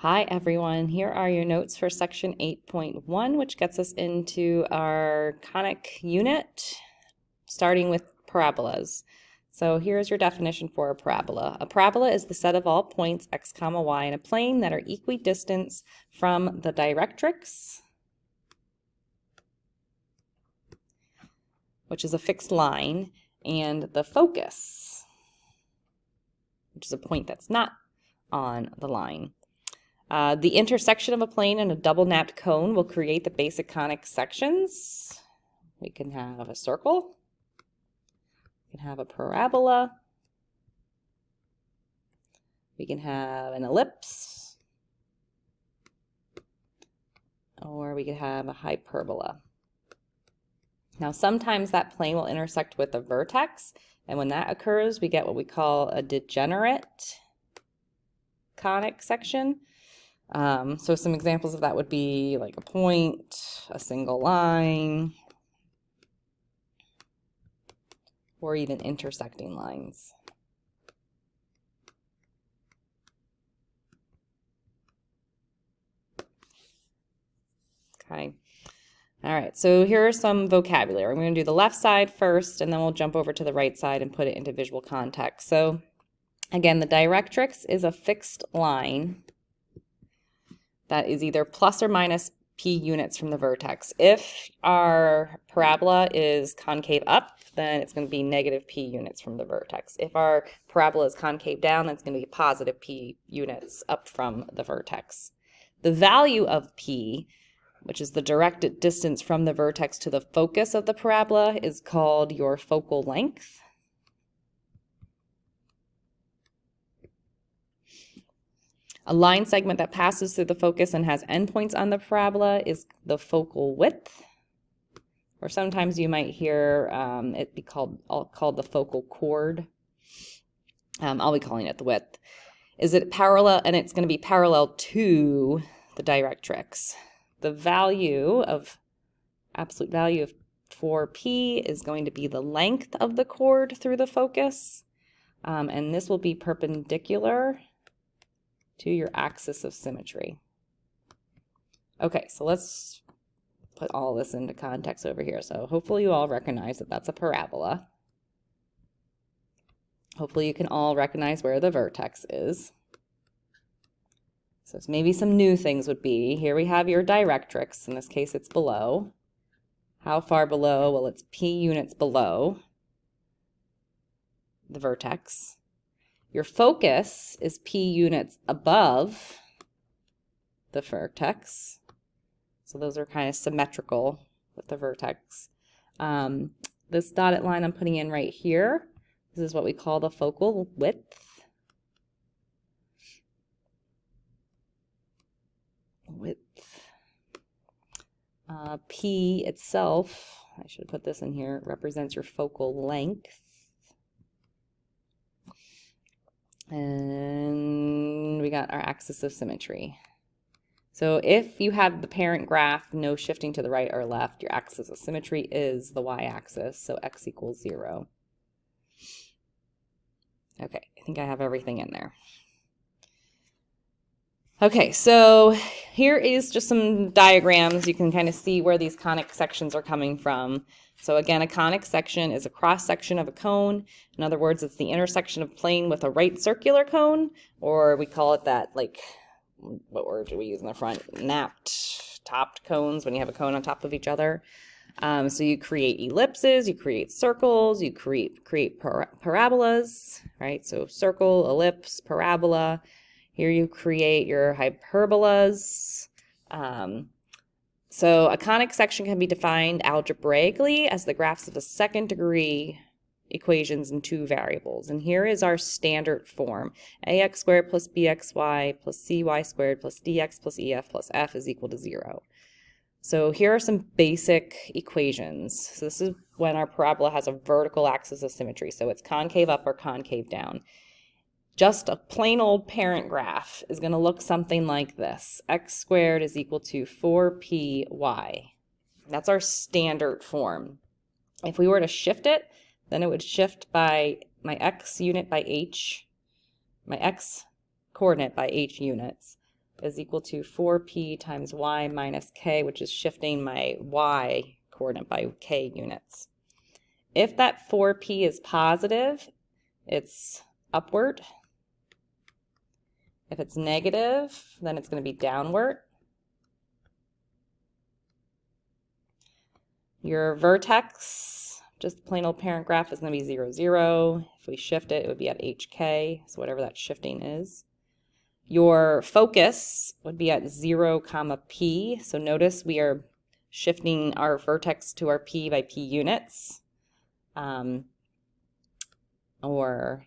Hi everyone, here are your notes for section 8.1, which gets us into our conic unit, starting with parabolas. So here's your definition for a parabola. A parabola is the set of all points x comma y in a plane that are equidistant from the directrix, which is a fixed line, and the focus, which is a point that's not on the line. The intersection of a plane and a double napped cone will create the basic conic sections. We can have a circle, we can have a parabola, we can have an ellipse, or we could have a hyperbola. Now sometimes that plane will intersect with a vertex, and when that occurs we get what we call a degenerate conic section. So some examples of that would be like a point, a single line, or even intersecting lines. Okay. All right, so here are some vocabulary. I'm going to do the left side first, and then we'll jump over to the right side and put it into visual context. So again, the directrix is a fixed line that is either plus or minus p units from the vertex. If our parabola is concave up, then it's going to be negative p units from the vertex. If our parabola is concave down, then it's going to be positive p units up from the vertex. The value of p, which is the direct distance from the vertex to the focus of the parabola, is called your focal length. A line segment that passes through the focus and has endpoints on the parabola is the focal width. Or sometimes you might hear it be called the focal chord. I'll be calling it the width. Is it parallel? And it's going to be parallel to the directrix. The value of, absolute value of for P is going to be the length of the chord through the focus. And this will be perpendicular to your axis of symmetry. Okay, so let's put all this into context over here. So hopefully you all recognize that that's a parabola. Hopefully you can all recognize where the vertex is. So maybe some new things would be, here we have your directrix, in this case it's below. How far below? Well, it's p units below the vertex. Your focus is p units above the vertex. So those are kind of symmetrical with the vertex. This dotted line I'm putting in right here, this is what we call the focal width. P itself, I should put this in here, represents your focal length. And we got our axis of symmetry. So if you have the parent graph, no shifting to the right or left, your axis of symmetry is the y-axis, so x equals 0. Okay, I think I have everything in there. Okay, so here is just some diagrams. You can kind of see where these conic sections are coming from. So again, a conic section is a cross section of a cone. In other words, it's the intersection of plane with a right circular cone, or we call it that, like, what word do we use in the front? Napped, topped cones, when you have a cone on top of each other. So you create ellipses, you create circles, you create parabolas, right? So circle, ellipse, parabola. Here you create your hyperbolas. So a conic section can be defined algebraically as the graphs of the second degree equations in two variables. And here is our standard form. ax squared plus bxy plus cy squared plus dx plus ef plus f is equal to 0. So here are some basic equations. So this is when our parabola has a vertical axis of symmetry. So it's concave up or concave down. Just a plain old parent graph is going to look something like this. X squared is equal to 4py. That's our standard form. If we were to shift it, then it would shift by my x unit by h, my x coordinate by h units. is equal to 4p times y minus k, which is shifting my y coordinate by k units. If that 4p is positive, it's upward. If it's negative, then it's going to be downward. Your vertex, just plain old parent graph, is going to be 0, 0. If we shift it, it would be at hk, so whatever that shifting is. Your focus would be at 0, p. So notice we are shifting our vertex to our p by p units. Or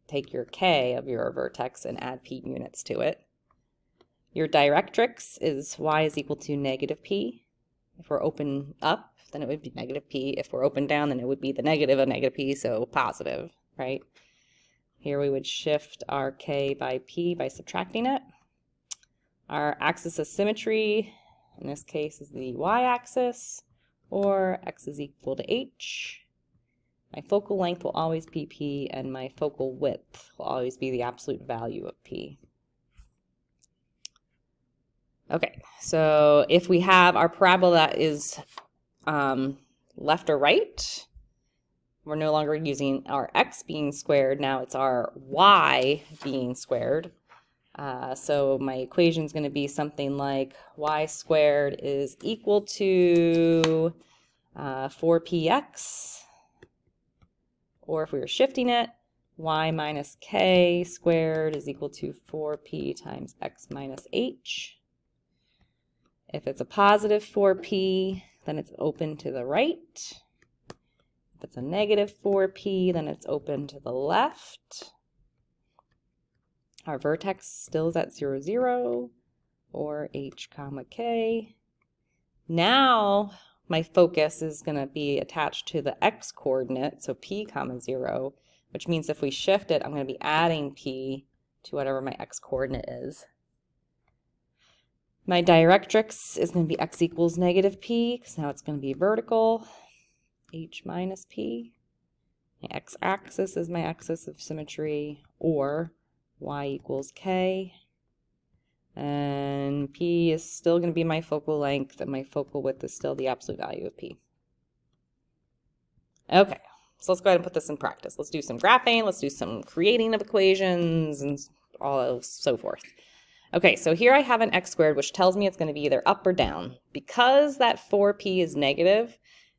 take your k of your vertex and add p units to it. Your directrix is y is equal to negative p. If we're open up, then it would be negative p. If we're open down, then it would be the negative of negative p, so positive, right? Here we would shift our k by p by subtracting it. Our axis of symmetry, in this case, is the y-axis, or x is equal to h. My focal length will always be p, and my focal width will always be the absolute value of p. Okay, so if we have our parabola that is left or right, we're no longer using our x being squared. Now it's our y being squared. So my equation is going to be something like y squared is equal to 4px. Or if we were shifting it, y minus k squared is equal to 4p times x minus h. If it's a positive 4p, then it's open to the right. If it's a negative 4p, then it's open to the left. Our vertex still is at 0, 0, or h, k. Now my focus is going to be attached to the x coordinate, so p, 0, which means if we shift it, I'm going to be adding p to whatever my x coordinate is. My directrix is going to be x equals negative p, because now it's going to be vertical, h minus p. My x-axis is my axis of symmetry, or y equals k. And p is still going to be my focal length, and my focal width is still the absolute value of p. Okay, so let's go ahead and put this in practice. Let's do some graphing, let's do some creating of equations, and all so forth. Okay, so here I have an x squared, which tells me it's going to be either up or down. Because that 4p is negative,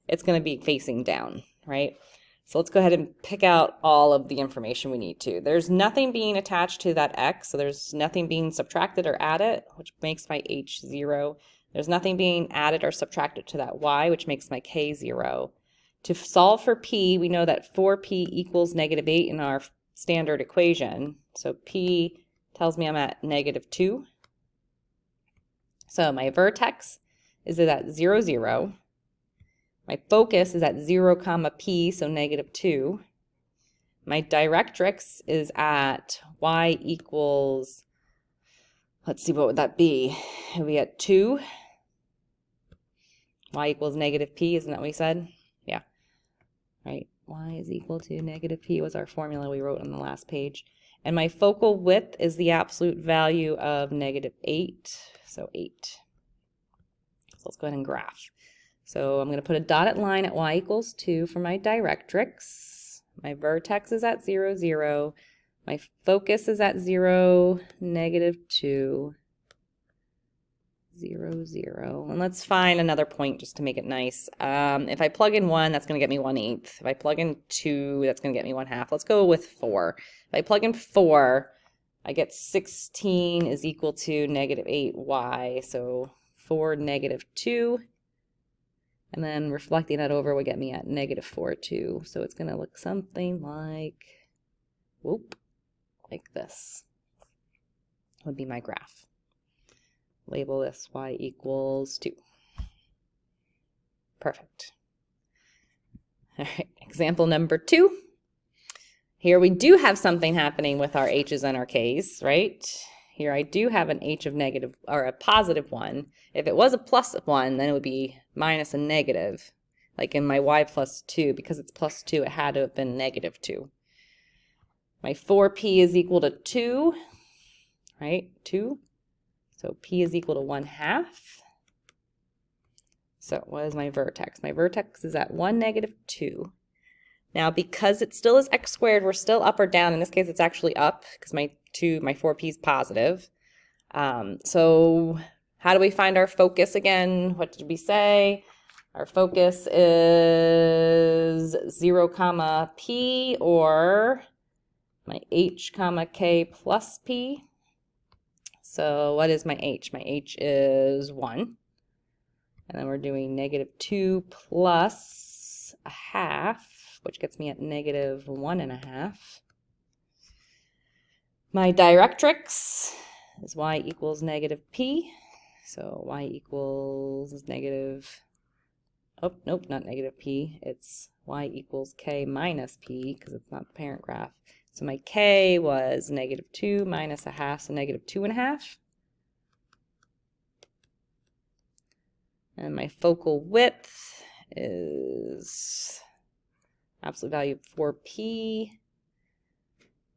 it's going to be facing down, right? So let's go ahead and pick out all of the information we need to. There's nothing being attached to that x, so there's nothing being subtracted or added, which makes my h 0. There's nothing being added or subtracted to that y, which makes my k 0. To solve for p, we know that 4p equals negative 8 in our standard equation. So p tells me I'm at negative 2. So my vertex is at 0, 0. My focus is at 0, p, so negative 2. My directrix is at y equals, let's see, what would that be? It would be at 2. Y equals negative p, isn't that what we said? Yeah. Right. Y is equal to negative p was our formula we wrote on the last page. And my focal width is the absolute value of negative 8, so 8. So let's go ahead and graph. So I'm going to put a dotted line at y equals 2 for my directrix. My vertex is at 0, 0. My focus is at 0, negative 2, 0, 0. And let's find another point just to make it nice. If I plug in 1, that's going to get me 1/8. If I plug in 2, that's going to get me 1/2. Let's go with 4. If I plug in 4, I get 16 is equal to negative 8y. So 4, negative 2. And then reflecting that over would get me at negative 4, 2. So it's going to look something like, whoop, like this would be my graph. Label this y equals 2. Perfect. All right, example number 2. Here we do have something happening with our h's and our k's, right? Here I do have an h of negative, or a positive 1. If it was a plus 1, then it would be minus a negative. Like in my y plus 2, because it's plus 2, it had to have been negative 2. My 4p is equal to 2, right? 2. So P is equal to 1/2. So what is my vertex? My vertex is at 1, -2. Now, because it still is x squared, we're still up or down. In this case, it's actually up because my 4p is positive. So how do we find our focus again? What did we say? Our focus is 0, p, or my h, k plus p. So what is my h? My h is 1. And then we're doing -2 plus 1/2, which gets me at -1.5. My directrix is y equals -p. So y equals negative, oh, nope, not -p. It's y equals k minus p because it's not the parent graph. So my k was -2 minus 1/2, so -2.5. And my focal width is absolute value of 4p,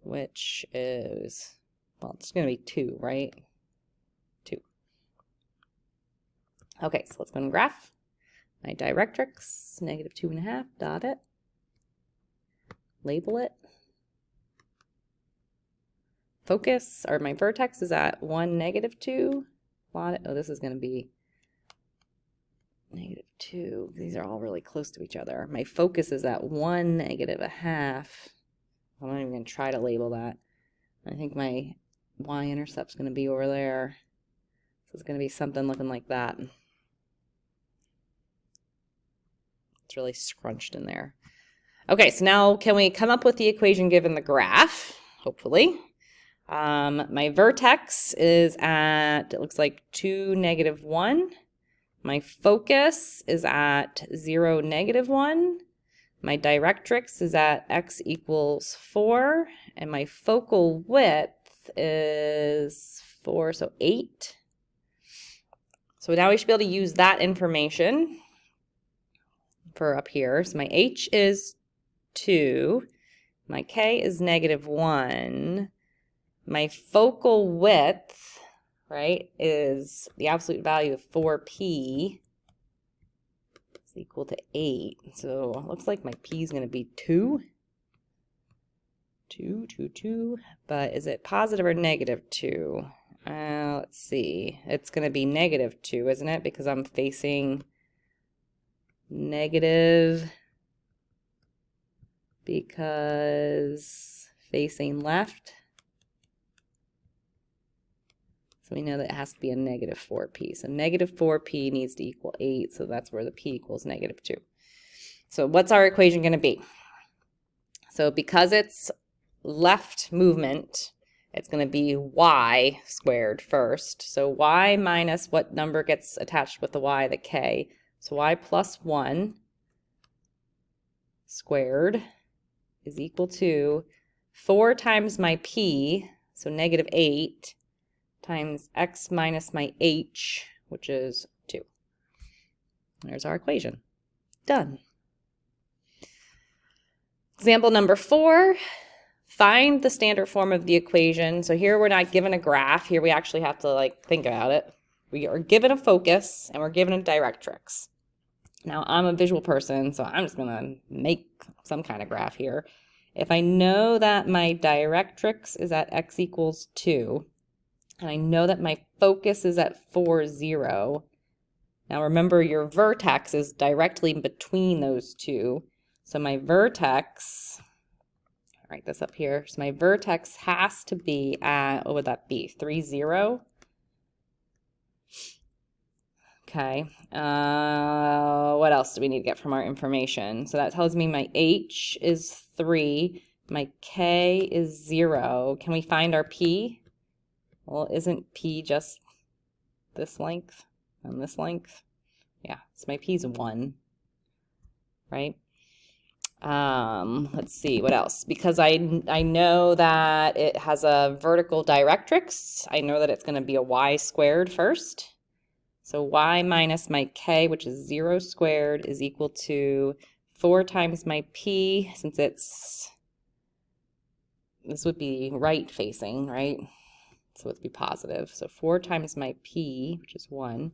which is, well, it's going to be 2, right? 2. Okay, so let's go and graph. My directrix, -2.5, dot it. Label it. Focus, or my vertex is at 1, -2. Plot it. Oh, this is going to be -2. These are all really close to each other. My focus is at 1, -1/2. I'm not even going to try to label that. I think my y-intercept's going to be over there. So it's going to be something looking like that. It's really scrunched in there. Okay, so now can we come up with the equation given the graph? Hopefully. My vertex is at, it looks like 2, -1. My focus is at 0, -1. My directrix is at x equals 4. And my focal width is 4, so 8. So now we should be able to use that information for up here. So my h is 2. My k is -1. My focal width, right, is the absolute value of 4p is equal to 8. So it looks like my p is going to be 2. 2, 2, 2. But is it positive or -2? Let's see. It's going to be -2, isn't it? Because I'm facing negative, because facing left. So we know that it has to be a -4p. So -4p needs to equal 8. So that's where the p equals -2. So what's our equation going to be? So because it's left movement, it's going to be y squared first. So y minus what number gets attached with the y, the k. So y plus 1 squared is equal to 4 times my p, so -8, times x minus my h, which is 2. There's our equation. Done. Example number 4, find the standard form of the equation. So here we're not given a graph. Here we actually have to think about it. We are given a focus and we're given a directrix. Now I'm a visual person, so I'm just going to make some kind of graph here. If I know that my directrix is at x equals 2, and I know that my focus is at 4, 0. Now remember, your vertex is directly between those two. So my vertex, I'll write this up here. So my vertex has to be at, what would that be, 3, 0? Okay. What else do we need to get from our information? So that tells me my h is 3, my k is 0. Can we find our p? Well, isn't p just this length and this length? Yeah, so my p is 1, right? Let's see, what else? Because I know that it has a vertical directrix. I know that it's going to be a y squared first. So y minus my k, which is 0 squared, is equal to 4 times my p, since this would be right facing, right? so it would be positive. So 4 times my p, which is 1,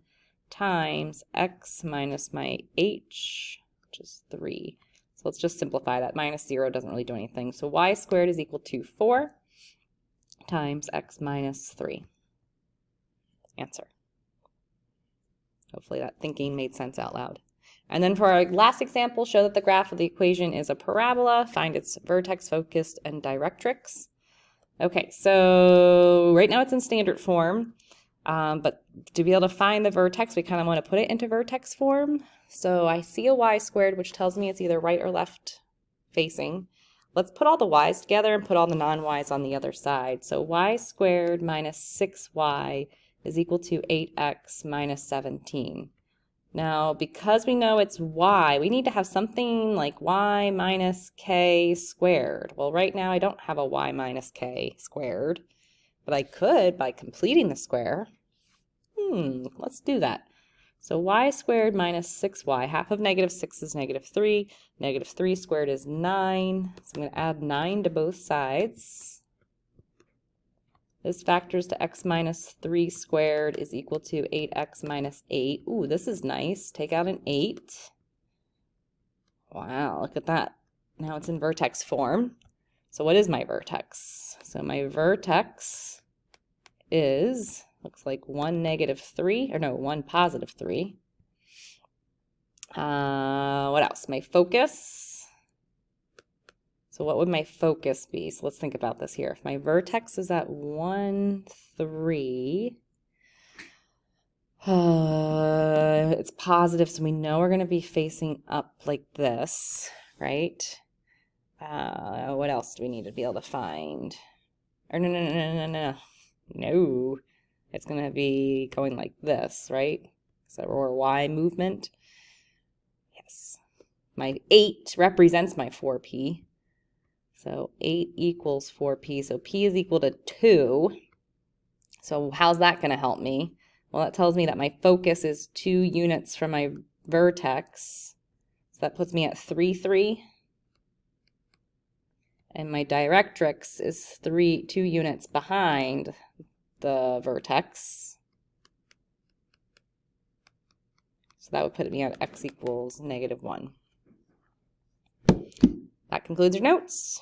times x minus my h, which is 3. So let's just simplify that. Minus 0 doesn't really do anything. So y squared is equal to 4 times x minus 3. Answer. Hopefully that thinking made sense out loud. And then for our last example, show that the graph of the equation is a parabola. Find its vertex, focus, and directrix. Okay, so right now it's in standard form, but to be able to find the vertex, we kind of want to put it into vertex form. So I see a y squared, which tells me it's either right or left facing. Let's put all the y's together and put all the non-y's on the other side. So y squared minus 6y is equal to 8x minus 17. Now, because we know it's y, we need to have something like y minus k squared. Well, right now I don't have a y minus k squared, but I could by completing the square. Let's do that. So y squared minus 6y, half of negative 6 is negative 3. Negative 3 squared is 9. So I'm going to add 9 to both sides. This factors to x minus 3 squared is equal to 8x minus 8. Ooh, this is nice. Take out an 8. Wow, look at that. Now it's in vertex form. So what is my vertex? So my vertex is, looks like 1 negative 3, or no, 1 positive 3. What else? My focus. So what would my focus be? So let's think about this here. If my vertex is at 1, 3, it's positive, so we know we're going to be facing up like this, right? What else do we need to be able to find? Or no. It's going to be going like this, right? So, or y movement. Yes. My 8 represents my 4p. So 8 equals 4p, so p is equal to 2. So how's that going to help me? Well, that tells me that my focus is 2 units from my vertex. So that puts me at 3, 3. And my directrix is 2 units behind the vertex. So that would put me at x equals negative 1. That concludes your notes.